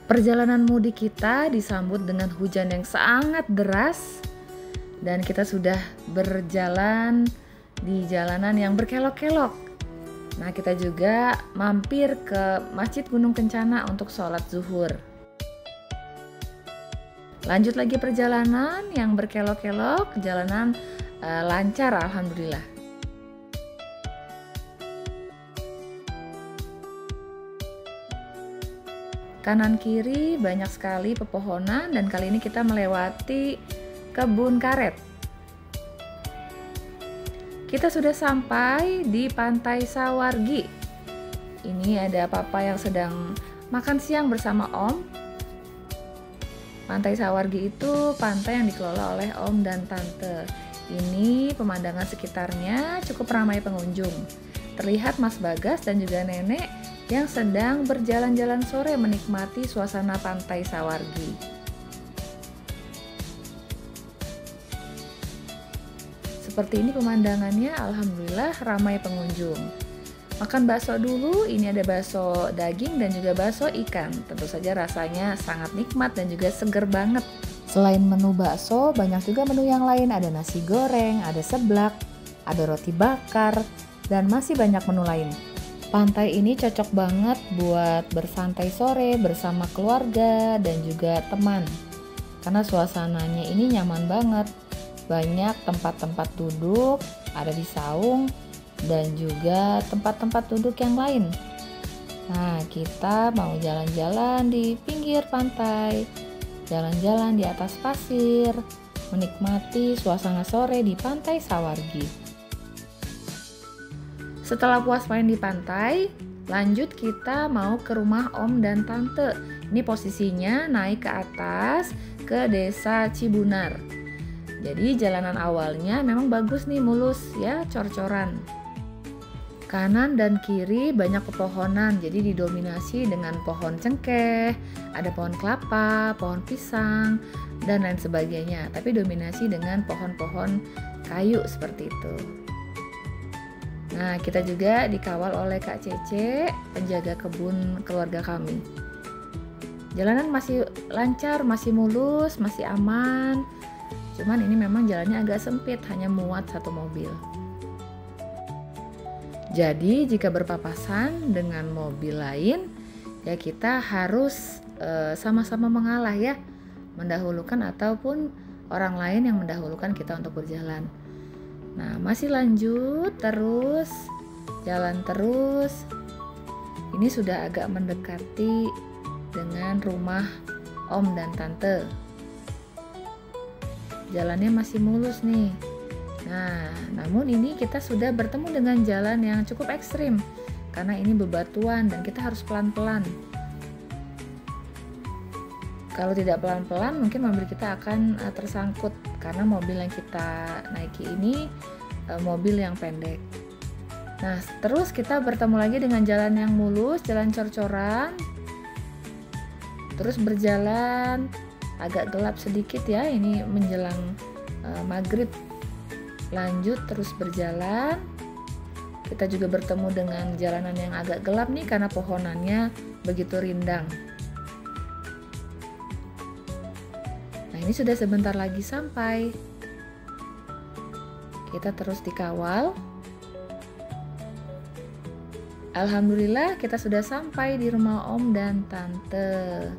Perjalanan mudik kita disambut dengan hujan yang sangat deras dan kita sudah berjalan di jalanan yang berkelok-kelok. Nah, kita juga mampir ke Masjid Gunung Kencana untuk sholat zuhur. Lanjut lagi perjalanan yang berkelok-kelok, jalanan lancar alhamdulillah. Kanan kiri banyak sekali pepohonan dan kali ini kita melewati kebun karet. Kita sudah sampai di Pantai Sawargi. Ini ada papa yang sedang makan siang bersama Om. Pantai Sawargi itu pantai yang dikelola oleh Om dan Tante. Ini pemandangan sekitarnya cukup ramai pengunjung. Terlihat Mas Bagas dan juga Nenek yang sedang berjalan-jalan sore menikmati suasana Pantai Sawargi. Seperti ini pemandangannya, alhamdulillah ramai pengunjung. Makan bakso dulu, ini ada bakso daging dan juga bakso ikan. Tentu saja rasanya sangat nikmat dan juga seger banget. Selain menu bakso, banyak juga menu yang lain. Ada nasi goreng, ada seblak, ada roti bakar, dan masih banyak menu lain. Pantai ini cocok banget buat bersantai sore bersama keluarga dan juga teman. Karena suasananya ini nyaman banget. Banyak tempat-tempat duduk, ada di saung, dan juga tempat-tempat duduk yang lain. Nah, kita mau jalan-jalan di pinggir pantai, jalan-jalan di atas pasir, menikmati suasana sore di Pantai Sawargi. Setelah puas main di pantai, lanjut kita mau ke rumah Om dan Tante. Ini posisinya naik ke atas ke desa Cibunar. Jadi jalanan awalnya memang bagus nih, mulus ya, cor-coran. Kanan dan kiri banyak pepohonan, jadi didominasi dengan pohon cengkeh, ada pohon kelapa, pohon pisang, dan lain sebagainya. Tapi dominasi dengan pohon-pohon kayu seperti itu. Nah, kita juga dikawal oleh Kak Cece, penjaga kebun keluarga kami. Jalanan masih lancar, masih mulus, masih aman. Cuman ini memang jalannya agak sempit, hanya muat satu mobil. Jadi, jika berpapasan dengan mobil lain, ya kita harus sama-sama mengalah ya, mendahulukan ataupun orang lain yang mendahulukan kita untuk berjalan. Nah, masih lanjut terus, jalan terus. Ini sudah agak mendekati dengan rumah Om dan Tante. Jalannya masih mulus nih. Nah, namun ini kita sudah bertemu dengan jalan yang cukup ekstrim karena ini bebatuan dan kita harus pelan-pelan. Kalau tidak pelan-pelan mungkin mobil kita akan tersangkut karena mobil yang kita naiki ini mobil yang pendek. Nah, terus kita bertemu lagi dengan jalan yang mulus, jalan cor-coran. Terus berjalan agak gelap sedikit ya, ini menjelang maghrib. Lanjut terus berjalan. Kita juga bertemu dengan jalanan yang agak gelap nih karena pohonannya begitu rindang. Nah, ini sudah sebentar lagi sampai. Kita terus dikawal. Alhamdulillah kita sudah sampai di rumah Om dan Tante.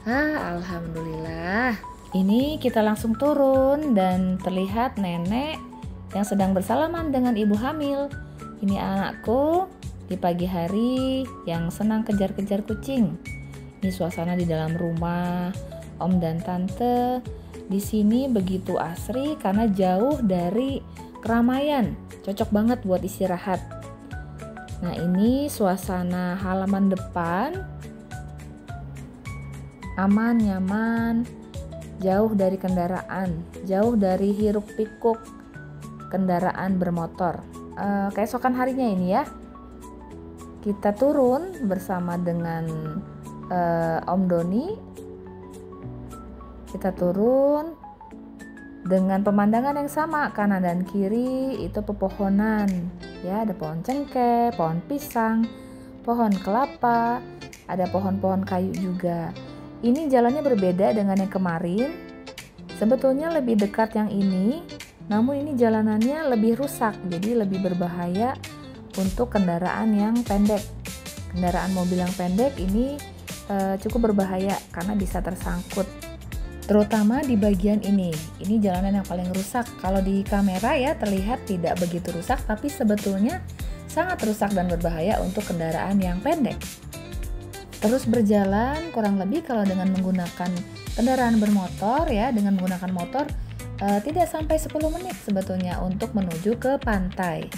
Alhamdulillah. Ini kita langsung turun dan terlihat nenek yang sedang bersalaman dengan ibu hamil. Ini anakku di pagi hari yang senang kejar-kejar kucing. Ini suasana di dalam rumah Om dan Tante. Di sini begitu asri karena jauh dari keramaian. Cocok banget buat istirahat. Nah, ini suasana halaman depan. Aman, nyaman. Jauh dari kendaraan, jauh dari hiruk pikuk kendaraan bermotor. Keesokan harinya ini ya, kita turun bersama dengan Om Doni. Kita turun dengan pemandangan yang sama, kanan dan kiri itu pepohonan. Ya, ada pohon cengkeh, pohon pisang, pohon kelapa, ada pohon-pohon kayu juga. Ini jalannya berbeda dengan yang kemarin. Sebetulnya lebih dekat yang ini, namun ini jalanannya lebih rusak, jadi lebih berbahaya untuk kendaraan yang pendek. Kendaraan mobil yang pendek ini cukup berbahaya karena bisa tersangkut. Terutama di bagian ini jalanan yang paling rusak. Kalau di kamera ya terlihat tidak begitu rusak, tapi sebetulnya sangat rusak dan berbahaya untuk kendaraan yang pendek. Terus berjalan kurang lebih kalau dengan menggunakan kendaraan bermotor ya, dengan menggunakan motor tidak sampai 10 menit sebetulnya untuk menuju ke pantai.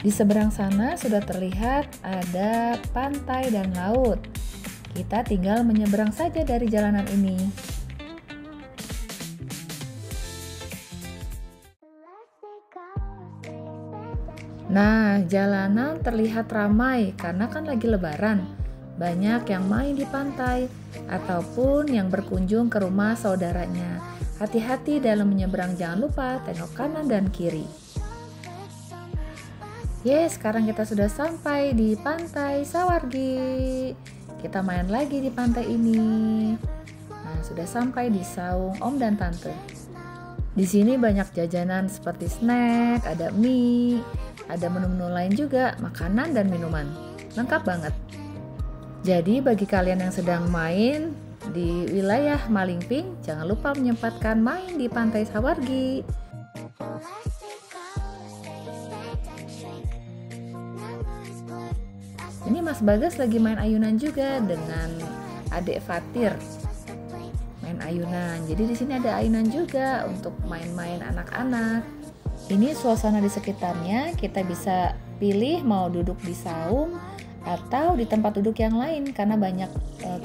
Di seberang sana sudah terlihat ada pantai dan laut. Kita tinggal menyeberang saja dari jalanan ini. Nah, jalanan terlihat ramai karena kan lagi lebaran. Banyak yang main di pantai ataupun yang berkunjung ke rumah saudaranya. Hati-hati dalam menyeberang, jangan lupa tengok kanan dan kiri. Sekarang kita sudah sampai di Pantai Sawargi. Kita main lagi di pantai ini. Nah, sudah sampai di saung Om dan Tante. Di sini banyak jajanan seperti snack, ada mie, ada menu-menu lain juga, makanan dan minuman. Lengkap banget. Jadi bagi kalian yang sedang main di wilayah Malingping, jangan lupa menyempatkan main di Pantai Sawargi. Ini Mas Bagas lagi main ayunan juga dengan adik Fatir. Main ayunan. Jadi di sini ada ayunan juga untuk main-main anak-anak. Ini suasana di sekitarnya, kita bisa pilih mau duduk di saung atau di tempat duduk yang lain karena banyak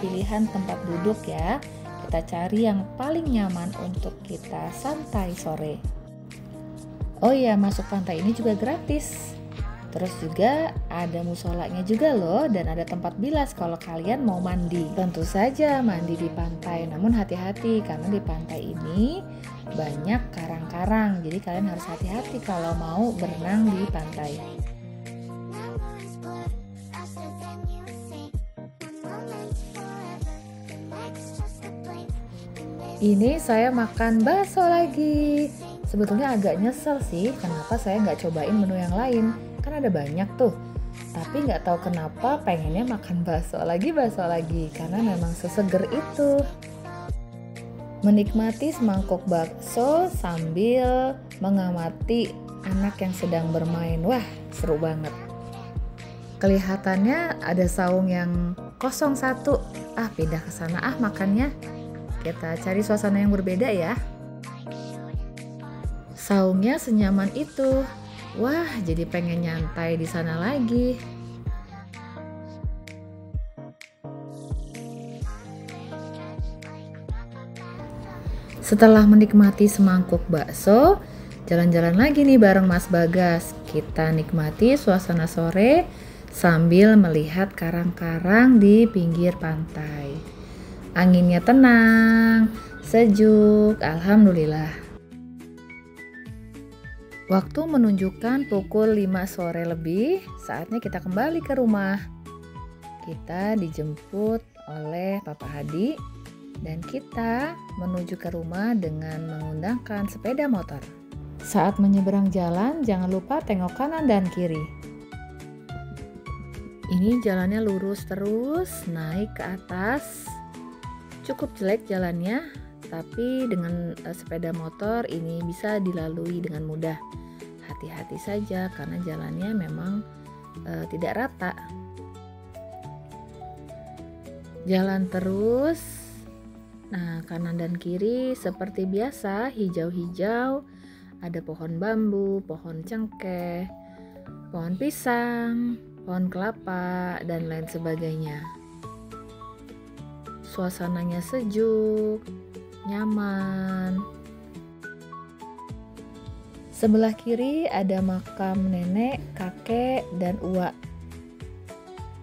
pilihan tempat duduk ya. Kita cari yang paling nyaman untuk kita santai sore. Oh iya, masuk pantai ini juga gratis. Terus juga ada musolanya juga loh, dan ada tempat bilas kalau kalian mau mandi. Tentu saja mandi di pantai, namun hati-hati karena di pantai ini banyak karang-karang. Jadi kalian harus hati-hati kalau mau berenang di pantai. Ini saya makan bakso lagi. Sebetulnya agak nyesel sih kenapa saya nggak cobain menu yang lain. Kan ada banyak tuh. Tapi nggak tahu kenapa pengennya makan bakso lagi. Karena memang seseger itu. Menikmati semangkuk bakso sambil mengamati anak yang sedang bermain. Wah, seru banget. Kelihatannya ada saung yang kosong satu. Pindah ke sana makannya. Kita cari suasana yang berbeda ya. Saungnya senyaman itu. Wah, jadi pengen nyantai di sana lagi. Setelah menikmati semangkuk bakso, jalan-jalan lagi nih bareng Mas Bagas. Kita nikmati suasana sore sambil melihat karang-karang di pinggir pantai. Anginnya tenang, sejuk, alhamdulillah. Waktu menunjukkan pukul 5 sore lebih, saatnya kita kembali ke rumah. Kita dijemput oleh Papa Hadi dan kita menuju ke rumah dengan menggunakan sepeda motor. Saat menyeberang jalan, jangan lupa tengok kanan dan kiri. Ini jalannya lurus terus, naik ke atas. Cukup jelek jalannya, tapi dengan sepeda motor ini bisa dilalui dengan mudah. Hati-hati saja karena jalannya memang tidak rata. Jalan terus. Nah, kanan dan kiri seperti biasa hijau-hijau. Ada pohon bambu, pohon cengkeh, pohon pisang, pohon kelapa, dan lain sebagainya. Suasananya sejuk, nyaman. Sebelah kiri ada makam nenek, kakek, dan uak.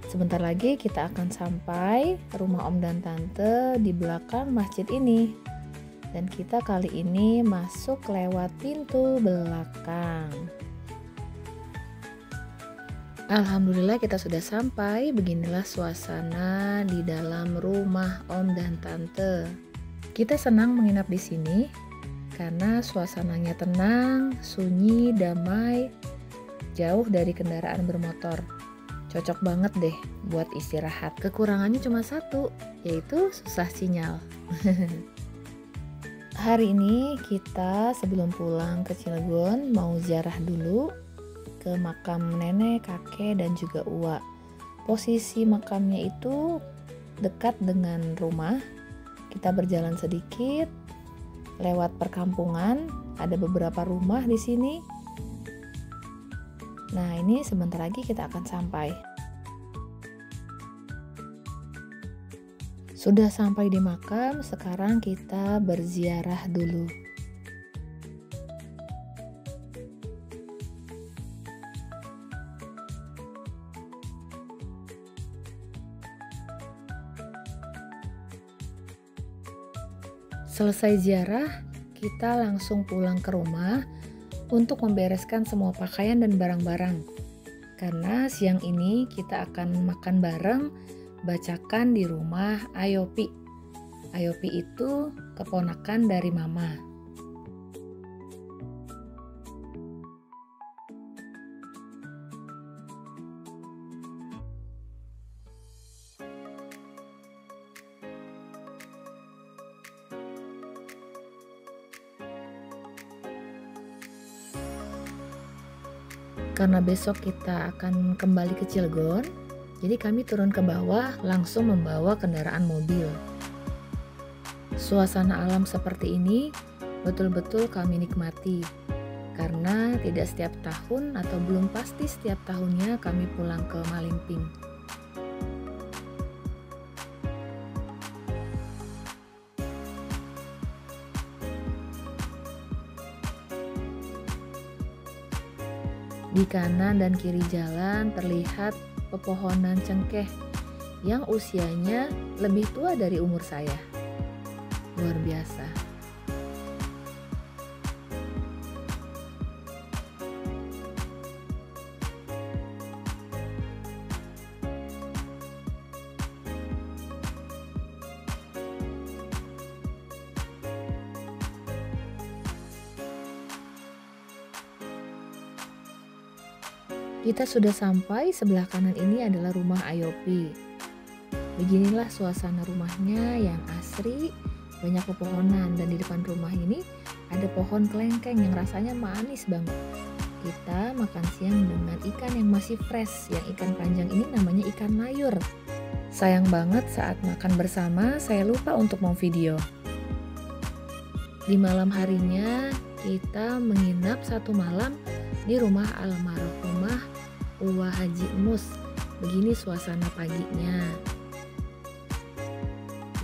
Sebentar lagi kita akan sampai rumah Om dan Tante di belakang masjid ini. Dan kita kali ini masuk lewat pintu belakang. Alhamdulillah kita sudah sampai. Beginilah suasana di dalam rumah Om dan Tante. Kita senang menginap di sini karena suasananya tenang, sunyi, damai, jauh dari kendaraan bermotor. Cocok banget deh buat istirahat. Kekurangannya cuma satu, yaitu susah sinyal. Hari ini kita sebelum pulang ke Cilegon mau ziarah dulu ke makam nenek, kakek, dan juga uak. Posisi makamnya itu dekat dengan rumah. Kita berjalan sedikit, lewat perkampungan, ada beberapa rumah di sini. Nah, ini sebentar lagi kita akan sampai. Sudah sampai di makam, sekarang kita berziarah dulu. Selesai ziarah, kita langsung pulang ke rumah untuk membereskan semua pakaian dan barang-barang. Karena siang ini kita akan makan bareng, bacakan di rumah Ayopi. Ayopi itu keponakan dari Mama. Karena besok kita akan kembali ke Cilegon, jadi kami turun ke bawah langsung membawa kendaraan mobil. Suasana alam seperti ini betul-betul kami nikmati, karena tidak setiap tahun atau belum pasti setiap tahunnya kami pulang ke Malingping. Di kanan dan kiri jalan terlihat pepohonan cengkeh yang usianya lebih tua dari umur saya. Luar biasa. Kita sudah sampai, sebelah kanan ini adalah rumah Ayopi. Beginilah suasana rumahnya yang asri, banyak pepohonan, dan di depan rumah ini ada pohon kelengkeng yang rasanya manis banget. Kita makan siang dengan ikan yang masih fresh, yang ikan panjang ini namanya ikan layur. Sayang banget saat makan bersama saya lupa untuk mau video. Di malam harinya kita menginap satu malam di rumah almarhumah Uwa Haji Mus. Begini suasana paginya.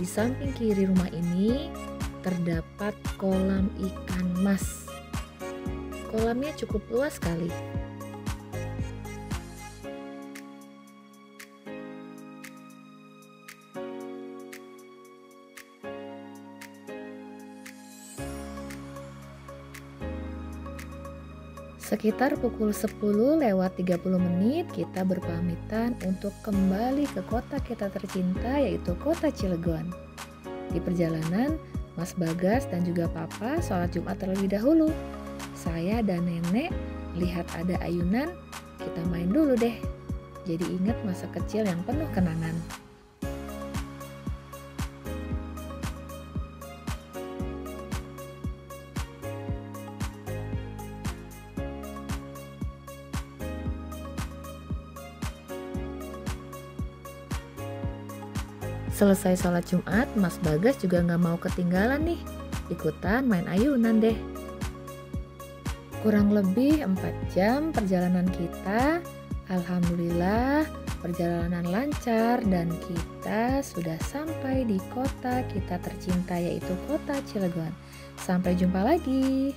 Di samping kiri rumah ini terdapat kolam ikan mas. Kolamnya cukup luas sekali. Sekitar pukul 10:30 kita berpamitan untuk kembali ke kota kita tercinta, yaitu kota Cilegon. Di perjalanan, Mas Bagas dan juga Papa sholat Jumat terlebih dahulu. Saya dan Nenek lihat ada ayunan, kita main dulu deh. Jadi ingat masa kecil yang penuh kenangan. Selesai sholat Jumat, Mas Bagas juga nggak mau ketinggalan nih, ikutan main ayunan deh. Kurang lebih 4 jam perjalanan kita. Alhamdulillah perjalanan lancar dan kita sudah sampai di kota kita tercinta, yaitu kota Cilegon. Sampai jumpa lagi.